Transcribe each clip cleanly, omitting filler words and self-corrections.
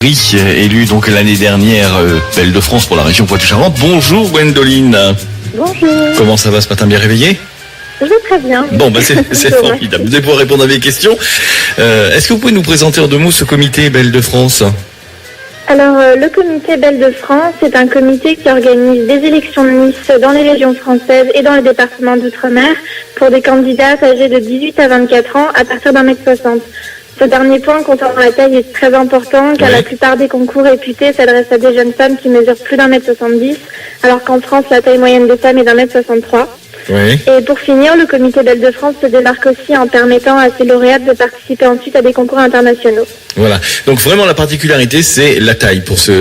Marie, élue donc l'année dernière belle de France pour la région Poitou-Charentes. Bonjour Gwendoline. Bonjour. Comment ça va ce matin, bien réveillé? Je vais très bien. Bon, c'est formidable. Vous allez pouvoir répondre à mes questions. Est-ce que vous pouvez nous présenter en deux mots ce comité Belle de France? Alors, le comité Belle de France est un comité qui organise des élections de Miss dans les régions françaises et dans les départements d'outre-mer pour des candidates âgées de 18 à 24 ans à partir d'1m60. Ce dernier point concernant la taille est très important car la plupart des concours réputés s'adressent à des jeunes femmes qui mesurent plus d'1m70 alors qu'en France, la taille moyenne des femmes est d'1m63. Oui. Et pour finir, le comité Belle de France se démarque aussi en permettant à ses lauréates de participer ensuite à des concours internationaux. Voilà. Donc vraiment la particularité, c'est la taille pour les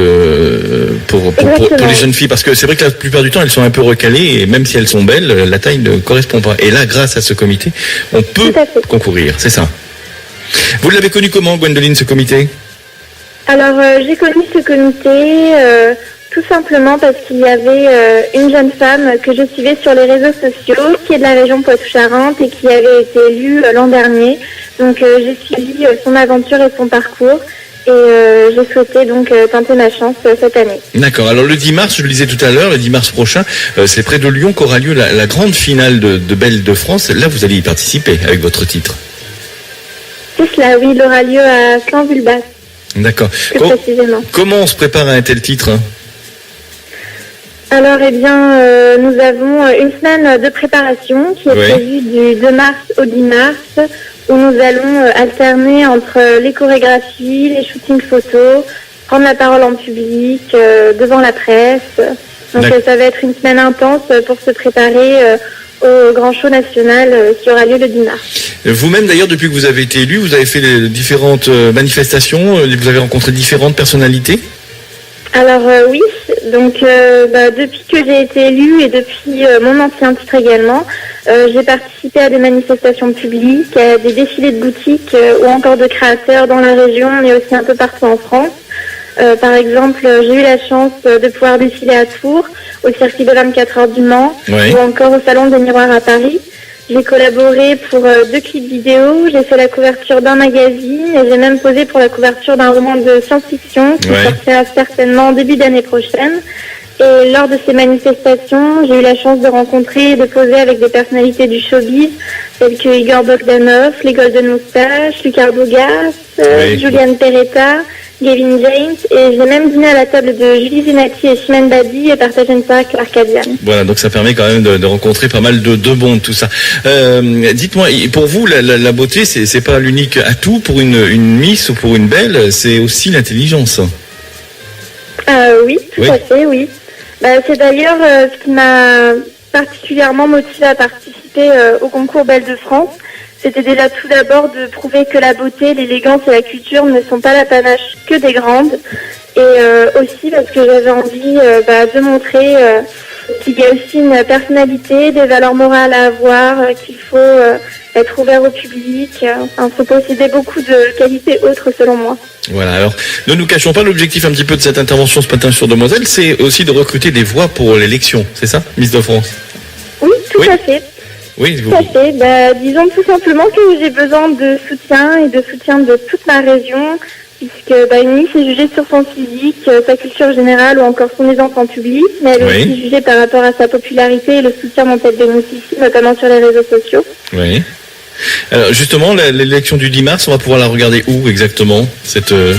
jeunes filles, parce que c'est vrai que la plupart du temps elles sont un peu recalées et même si elles sont belles, la taille ne correspond pas. Et là, grâce à ce comité, on peut concourir. C'est ça. Vous l'avez connu comment, Gwendoline, ce comité? Alors j'ai connu ce comité tout simplement parce qu'il y avait une jeune femme que je suivais sur les réseaux sociaux qui est de la région Poitou-Charentes et qui avait été élue l'an dernier. Donc j'ai suivi son aventure et son parcours et j'ai souhaité donc tenter ma chance cette année. D'accord. Alors le 10 mars, je le disais tout à l'heure, le 10 mars prochain, c'est près de Lyon qu'aura lieu la grande finale de Belle de France. Là, vous allez y participer avec votre titre. C'est cela, oui, il aura lieu à Saint-Vulbas. D'accord. Plus précisément. Comment on se prépare à un tel titre? Alors, eh bien, nous avons une semaine de préparation qui est prévue du 2 mars au 10 mars, où nous allons alterner entre les chorégraphies, les shootings photos, prendre la parole en public, devant la presse. Donc, ça va être une semaine intense pour se préparer au grand show national qui aura lieu le 10 mars. Vous-même, d'ailleurs, depuis que vous avez été élu, vous avez fait différentes manifestations, vous avez rencontré différentes personnalités? Alors oui, donc depuis que j'ai été élue et depuis mon ancien titre également, j'ai participé à des manifestations publiques, à des défilés de boutiques ou encore de créateurs dans la région, mais aussi un peu partout en France. Par exemple, j'ai eu la chance de pouvoir défiler à Tours, au circuit de 24 heures du Mans, ou encore au Salon des Miroirs à Paris. J'ai collaboré pour 2 clips vidéo, j'ai fait la couverture d'un magazine et j'ai même posé pour la couverture d'un roman de science-fiction qui sortira certainement en début d'année prochaine. Et lors de ces manifestations, j'ai eu la chance de rencontrer et de poser avec des personnalités du showbiz telles que Igor Bogdanov, les Golden Moustaches, Lucas Bogas, Juliane Peretta, Gavin James, et j'ai même dîné à la table de Julie Zenati et Chimène Badi et partagé une soirée avec l'Arcadiane. Voilà, donc ça permet quand même de rencontrer pas mal de monde, tout ça. Dites-moi, pour vous, la beauté, c'est pas l'unique atout pour une Miss ou pour une belle, c'est aussi l'intelligence. Oui, tout à fait, oui. C'est d'ailleurs ce qui m'a particulièrement motivée à participer au concours Belle de France. C'était déjà tout d'abord de prouver que la beauté, l'élégance et la culture ne sont pas l'apanage que des grandes. Et aussi parce que j'avais envie de montrer qu'il y a aussi une personnalité, des valeurs morales à avoir, qu'il faut être ouvert au public. Il faut posséder beaucoup de qualités autres selon moi. Voilà, alors ne nous cachons pas, l'objectif un petit peu de cette intervention ce matin sur Demoiselle, c'est aussi de recruter des voix pour l'élection, c'est ça, Miss de France? Oui, tout à fait. Oui, tout à fait. Disons tout simplement que j'ai besoin de soutien et de soutien de toute ma région, puisque une Miss est jugée sur son physique, sa culture générale ou encore son aisance en public, mais elle est aussi jugée par rapport à sa popularité et le soutien dont elle bénéficie, notamment sur les réseaux sociaux. Oui. Alors justement, l'élection du 10 mars, on va pouvoir la regarder où exactement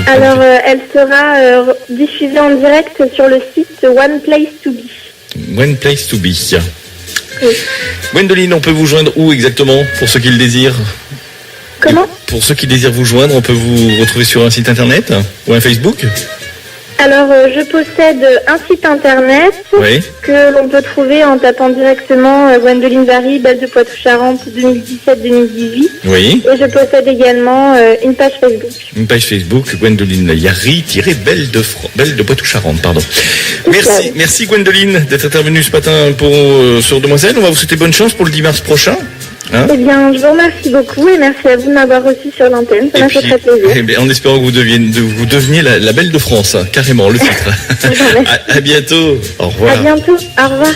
Alors, elle sera diffusée en direct sur le site One Place to Be. One Place to Be. Oui. Gwendoline, on peut vous joindre où exactement pour ceux qui le désirent? Comment? Pour ceux qui désirent vous joindre, on peut vous retrouver sur un site internet ou un Facebook? Alors, je possède un site internet que l'on peut trouver en tapant directement Gwendoline Zari, Belle de Poitou-Charentes 2017-2018. Oui. Et je possède également une page Facebook. Une page Facebook, Gwendoline Yari-Belle de Poitou-Charentes, pardon. Merci Gwendoline d'être intervenue ce matin sur Demoiselle. On va vous souhaiter bonne chance pour le 10 mars prochain. Eh bien, je vous remercie beaucoup et merci à vous de m'avoir reçu sur l'antenne. Ça m'a fait très plaisir. En espérant que vous deveniez la Belle de France, carrément, le titre. À bientôt. Au revoir. À bientôt. Au revoir.